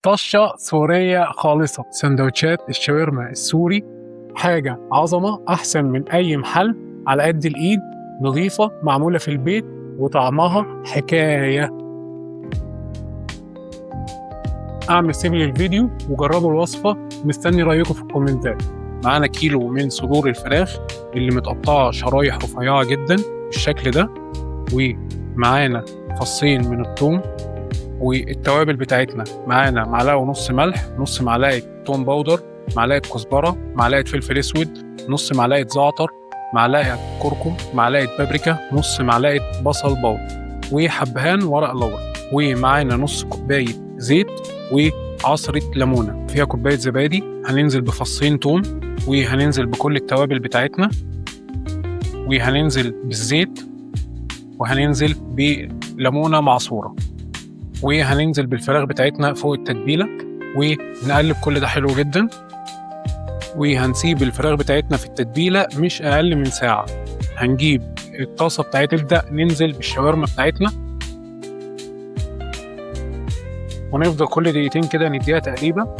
طشة سورية خالصة. سندوتشات الشاورما السوري حاجة عظمة، أحسن من أي محل، على قد الإيد، نظيفة، معمولة في البيت، وطعمها حكاية. اعمل سيف للفيديو وجربوا الوصفة، مستني رأيكم في الكومنتات. معانا كيلو من صدور الفراخ اللي متقطعة شرايح رفيعة جدا بالشكل ده، ومعانا فصين من الثوم، والتوابل بتاعتنا معانا معلقة ونص ملح، نص معلقة توم باودر، معلقة كزبرة، معلقة فلفل اسود، نص معلقة زعتر، معلقة كركم، معلقة بابريكا، نص معلقة بصل باودر، وحبهان ورق لورا، ومعانا نص كوباية زيت وعصرة ليمونة فيها كوباية زبادي. هننزل بفصين توم، وهننزل بكل التوابل بتاعتنا، وهننزل بالزيت، وهننزل بليمونة معصورة، وهننزل بالفراخ بتاعتنا فوق التتبيلة، ونقلب كل ده حلو جدا. وهنسيب الفراخ بتاعتنا في التتبيلة مش أقل من ساعة. هنجيب الطاسة بتاعتنا، نبدأ ننزل بالشاورما بتاعتنا، ونفضل كل دقيقتين كده نديها تقريبا،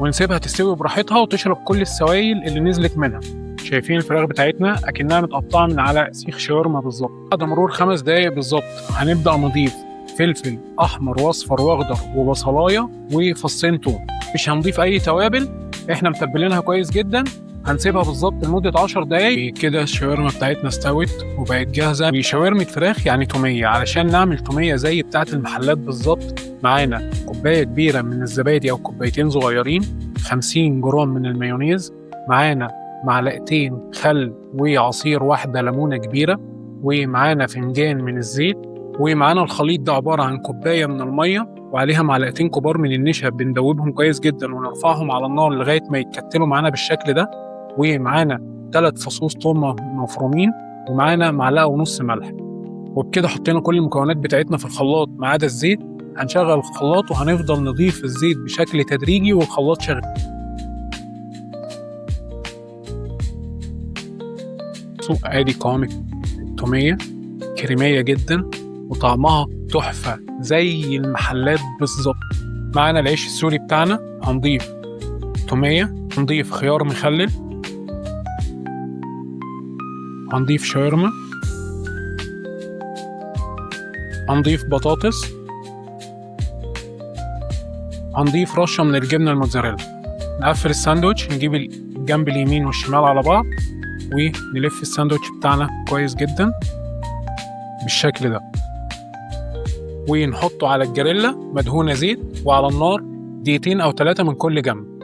ونسيبها تستوي براحتها وتشرب كل السوائل اللي نزلت منها. شايفين الفراخ بتاعتنا اكنها متقطعه من على سيخ شاورما بالظبط. بعد مرور 5 دقايق بالظبط هنبدا نضيف فلفل احمر واصفر واخضر وبصلايه وفصين توم. مش هنضيف اي توابل، احنا متبلينها كويس جدا. هنسيبها بالظبط لمده 10 دقايق كده. الشاورما بتاعتنا استوت وبقت جاهزه. وشاورما فراخ يعني توميه، علشان نعمل توميه زي بتاعه المحلات بالظبط. معانا كوبايه كبيره من الزبادي او كوبايتين صغيرين، 50 جرام من المايونيز، معانا معلقتين خل وعصير واحده ليمونه كبيره، ومعانا فنجان من الزيت، ومعانا الخليط ده عباره عن كوبايه من الميه وعليها معلقتين كبار من النشا. بندوبهم كويس جدا ونرفعهم على النار لغايه ما يتكتلوا معانا بالشكل ده. ومعانا 3 فصوص ثوم مفرومين، ومعانا معلقه ونص ملح. وبكده حطينا كل المكونات بتاعتنا في الخلاط ما عدا الزيت. هنشغل الخلاط وهنفضل نضيف الزيت بشكل تدريجي والخلاط شغال. ادي قوام التوميه، كريميه جدا وطعمها تحفه زي المحلات بالظبط. معانا العيش السوري بتاعنا، هنضيف توميه، هنضيف خيار مخلل، هنضيف شاورما، هنضيف بطاطس، هنضيف رشة من الجبنة الموتزاريلا. نقفل الساندوتش، نجيب الجنب اليمين والشمال على بعض، ونلف الساندوتش بتاعنا كويس جدا بالشكل ده، ونحطه على الجريلا مدهونة زيت وعلى النار 2 أو 3 من كل جنب.